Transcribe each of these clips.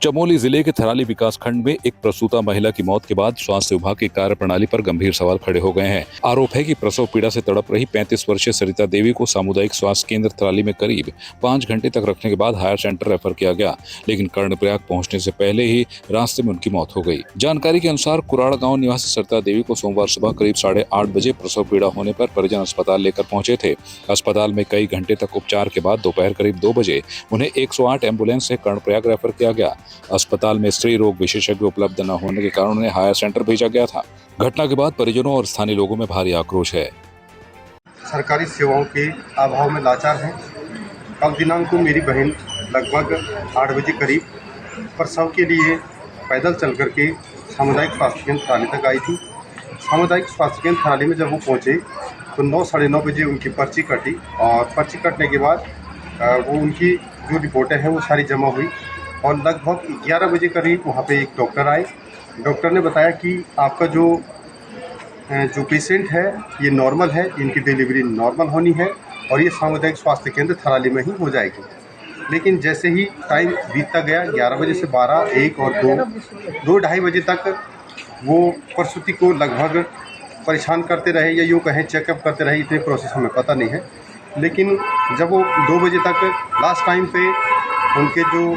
चमोली जिले के थराली विकासखंड में एक प्रसूता महिला की मौत के बाद स्वास्थ्य विभाग की कार्यप्रणाली पर गंभीर सवाल खड़े हो गए हैं। आरोप है कि प्रसव पीड़ा से तड़प रही 35 वर्षीय सरिता देवी को सामुदायिक स्वास्थ्य केंद्र थराली में करीब 5 घंटे तक रखने के बाद हायर सेंटर रेफर किया गया, लेकिन कर्णप्रयाग पहुंचने से पहले ही रास्ते में उनकी मौत हो गई। जानकारी के अनुसार कुराड़ गाँव निवासी सरिता देवी को सोमवार सुबह करीब 8:30 बजे प्रसव पीड़ा होने पर परिजन अस्पताल लेकर पहुंचे थे। अस्पताल में कई घंटे तक उपचार के बाद दोपहर करीब 2 बजे उन्हें 108 एम्बुलेंस से कर्णप्रयाग रेफर किया गया। अस्पताल में स्त्री रोग विशेषज्ञ उपलब्ध न होने के कारण उन्हें हायर सेंटर भेजा गया था। घटना के बाद परिजनों और स्थानीय लोगों में भारी आक्रोश है। सरकारी सेवाओं के अभाव में लाचार हैं। कल दिनांक को मेरी बहन लगभग 8 बजे करीब प्रसव के लिए पैदल चल करके सामुदायिक स्वास्थ्य केंद्र थराली तक आई थी। सामुदायिक स्वास्थ्य केंद्र थराली में जब वो पहुँचे तो 9 साढ़े 9 बजे उनकी पर्ची कटी और पर्ची कटने के बाद वो उनकी जो रिपोर्टें हैं वो सारी जमा हुई और लगभग 11 बजे करीब वहाँ पे एक डॉक्टर आए। डॉक्टर ने बताया कि आपका जो पेशेंट है ये नॉर्मल है, इनकी डिलीवरी नॉर्मल होनी है और ये सामुदायिक स्वास्थ्य केंद्र थराली में ही हो जाएगी। लेकिन जैसे ही टाइम बीतता गया 11 बजे से 12, 1 और 2 ढाई बजे तक वो प्रसूति को लगभग परेशान करते रहे या यूँ कहें चेकअप करते रहे। इतने प्रोसेस हमें पता नहीं है, लेकिन जब वो 2 बजे तक लास्ट टाइम पे उनके जो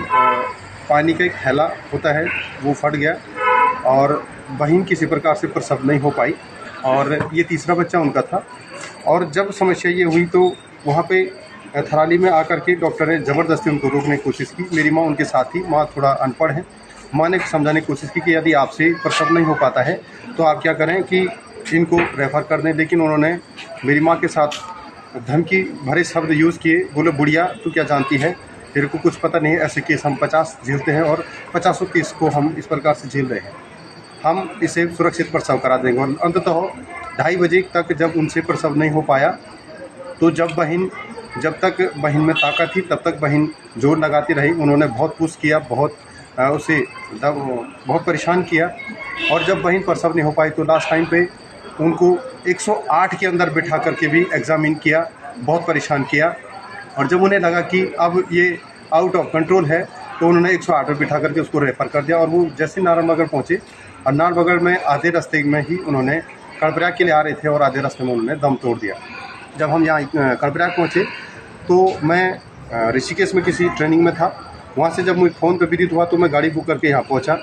पानी का एक थैला होता है वो फट गया और बहन किसी प्रकार से प्रसव नहीं हो पाई और ये तीसरा बच्चा उनका था। और जब समस्या ये हुई तो वहाँ पे थराली में आकर के डॉक्टर ने ज़बरदस्ती उनको रोकने की कोशिश की। मेरी माँ उनके साथ थी। माँ थोड़ा अनपढ़ है। माँ ने समझाने की कोशिश की कि यदि आपसे प्रसव नहीं हो पाता है तो आप क्या करें कि इनको रेफ़र कर दें, लेकिन उन्होंने मेरी माँ के साथ धमकी भरे शब्द यूज़ किए। बोले बुढ़िया तू क्या जानती है, तेरे को कुछ पता नहीं है, ऐसे केस हम 50 झेलते हैं और 50 केस को हम इस प्रकार से झेल रहे हैं, हम इसे सुरक्षित प्रसव करा देंगे। और अंततः 2:30 बजे तक जब उनसे प्रसव नहीं हो पाया तो जब तक बहन में ताकत थी तब तक बहन जोर लगाती रही। उन्होंने बहुत पुश किया, बहुत परेशान किया और जब बहन प्रसव नहीं हो पाई तो लास्ट टाइम पे उनको 108 के अंदर बिठा करके भी एग्ज़ामिन किया, बहुत परेशान किया। और जब उन्हें लगा कि अब ये आउट ऑफ कंट्रोल है तो उन्होंने 108 पर बिठा करके उसको रेफ़र कर दिया। और वो जैसे नारायणनगर पहुँचे और नारायणनगर में आधे रास्ते में ही उन्होंने कर्णप्रयाग के लिए आ रहे थे और आधे रास्ते में उन्होंने दम तोड़ दिया। जब हम यहाँ कर्णप्रयाग पहुँचे तो मैं ऋषिकेश में किसी ट्रेनिंग में था। वहाँ से जब मुझे फ़ोन पे विदित हुआ तो मैं गाड़ी बुक करके यहाँ पहुँचा।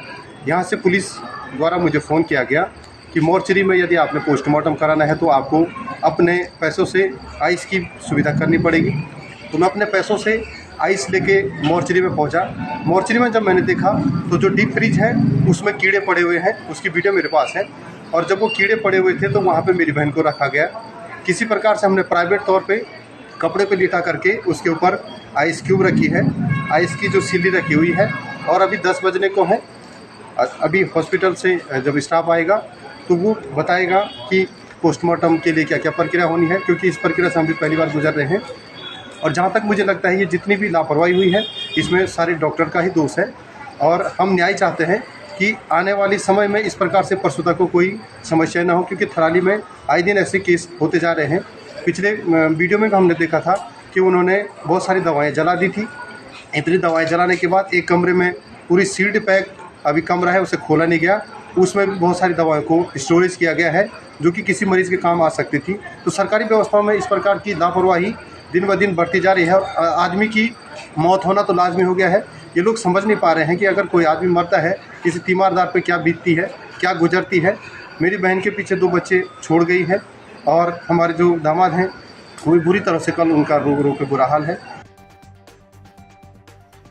यहाँ से पुलिस द्वारा मुझे फ़ोन किया गया कि मोर्चरी में यदि आपने पोस्टमार्टम कराना है तो आपको अपने पैसों से आइस की सुविधा करनी पड़ेगी। तो मैं अपने पैसों से आइस लेके मोर्चरी में पहुंचा। मोर्चरी में जब मैंने देखा तो जो डीप फ्रिज है उसमें कीड़े पड़े हुए हैं, उसकी वीडियो मेरे पास है। और जब वो कीड़े पड़े हुए थे तो वहाँ पे मेरी बहन को रखा गया। किसी प्रकार से हमने प्राइवेट तौर पे कपड़े पे लिटा करके उसके ऊपर आइस क्यूब रखी है, आइस की जो सिल्ली रखी हुई है। और अभी 10 बजने को है। अभी हॉस्पिटल से जब स्टाफ आएगा तो वो बताएगा कि पोस्टमार्टम के लिए क्या क्या प्रक्रिया होनी है, क्योंकि इस प्रक्रिया से हम भी पहली बार गुजर रहे हैं। और जहाँ तक मुझे लगता है ये जितनी भी लापरवाही हुई है इसमें सारे डॉक्टर का ही दोष है। और हम न्याय चाहते हैं कि आने वाले समय में इस प्रकार से प्रसूता को कोई समस्या ना हो, क्योंकि थराली में आए दिन ऐसे केस होते जा रहे हैं। पिछले वीडियो में हमने देखा था कि उन्होंने बहुत सारी दवाएँ जला दी थी। इतनी दवाएँ जलाने के बाद एक कमरे में पूरी सील्ड पैक अभी कमरा है उसे खोला नहीं गया, उसमें बहुत सारी दवाओं को स्टोरेज किया गया है जो कि किसी मरीज़ के काम आ सकती थी। तो सरकारी व्यवस्थाओं में इस प्रकार की लापरवाही दिन ब दिन बढ़ती जा रही है और आदमी की मौत होना तो लाजमी हो गया है। ये लोग समझ नहीं पा रहे हैं कि अगर कोई आदमी मरता है किसी तीमारदार पे क्या बीतती है, क्या गुजरती है। मेरी बहन के पीछे 2 बच्चे छोड़ गई है और हमारे जो दामाद हैं वो भी बुरी तरह से कल उनका रो के बुरा हाल है।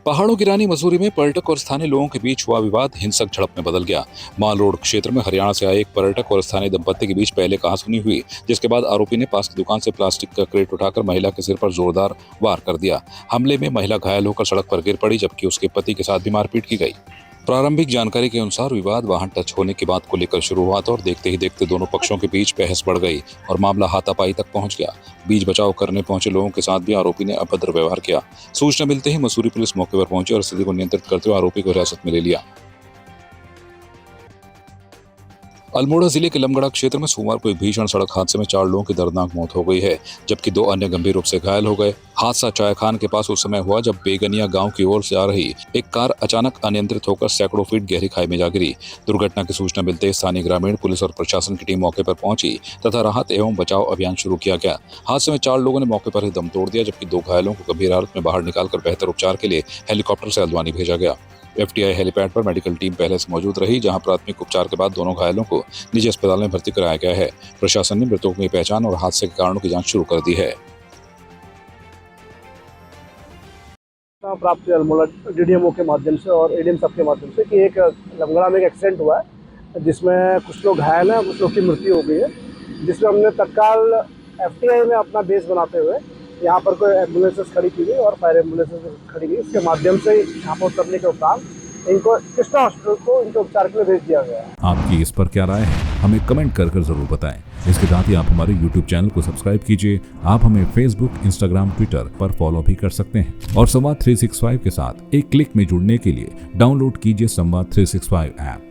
पहाड़ों की रानी मसूरी में पर्यटक और स्थानीय लोगों के बीच हुआ विवाद हिंसक झड़प में बदल गया। माल रोड क्षेत्र में हरियाणा से आए एक पर्यटक और स्थानीय दंपत्ति के बीच पहले कहासुनी हुई, जिसके बाद आरोपी ने पास की दुकान से प्लास्टिक का क्रेट उठाकर महिला के सिर पर जोरदार वार कर दिया। हमले में महिला घायल होकर सड़क पर गिर पड़ी, जबकि उसके पति के साथ भी मारपीट की गई। प्रारंभिक जानकारी के अनुसार विवाद वाहन टच होने की बात को लेकर शुरू हुआ था और देखते ही देखते दोनों पक्षों के बीच बहस बढ़ गई और मामला हाथापाई तक पहुंच गया। बीच बचाव करने पहुंचे लोगों के साथ भी आरोपी ने अभद्र व्यवहार किया। सूचना मिलते ही मसूरी पुलिस मौके पर पहुंची और स्थिति को नियंत्रित करते हुए आरोपी को हिरासत में ले लिया। अल्मोड़ा जिले के लमगड़ा क्षेत्र में सोमवार को एक भीषण सड़क हादसे में 4 लोगों की दर्दनाक मौत हो गई है, जबकि 2 अन्य गंभीर रूप से घायल हो गए। हादसा चायखान के पास उस समय हुआ जब बेगनिया गांव की ओर से आ रही एक कार अचानक अनियंत्रित होकर सैकड़ों फीट गहरी खाई में जा गिरी। दुर्घटना की सूचना मिलते ही स्थानीय ग्रामीण, पुलिस और प्रशासन की टीम मौके पर पहुंची तथा राहत एवं बचाव अभियान शुरू किया गया। हादसे में 4 लोगों ने मौके पर ही दम तोड़ दिया, जबकि 2 घायलों को गंभीर हालत में बाहर निकालकर बेहतर उपचार के लिए हेलीकॉप्टर से हल्द्वानी भेजा गया। एफटीआई हेलीपैड पर मेडिकल टीम पहले से मौजूद रही, जहां प्राथमिक उपचार के बाद दोनों घायलों को निजी अस्पताल में भर्ती कराया गया है। प्रशासन ने मृतकों की पहचान और हादसे के कारणों की जांच शुरू कर दी है। प्राप्त अल्मोड़ा डीडीएमओ के माध्यम से और एडीएम सब के माध्यम से कि एक लमगड़ा में एक एक्सीडेंट हुआ है, जिसमें कुछ लोग घायल हैं, कुछ लोग की मृत्यु हो गई है, जिसमें हमने तत्काल एफटीआई में अपना बेस बनाते हुए यहाँ पर कोई एम्बुलेंसेस खड़ी की गई और फायर एम्बुलेंसेस खड़ी गई। इसके माध्यम से यहाँ पर उतरने के उपरांत इनको कृष्णा हॉस्पिटल को इनके उपचार के लिए भेज दिया गया है। आपकी इस पर क्या राय है, हमें कमेंट कर जरूर बताएं। इसके साथ ही आप हमारे YouTube चैनल को सब्सक्राइब कीजिए। आप हमें Facebook, Instagram, Twitter पर फॉलो भी कर सकते हैं और संवाद 365 के साथ एक क्लिक में जुड़ने के लिए डाउनलोड कीजिए संवाद 365 ऐप।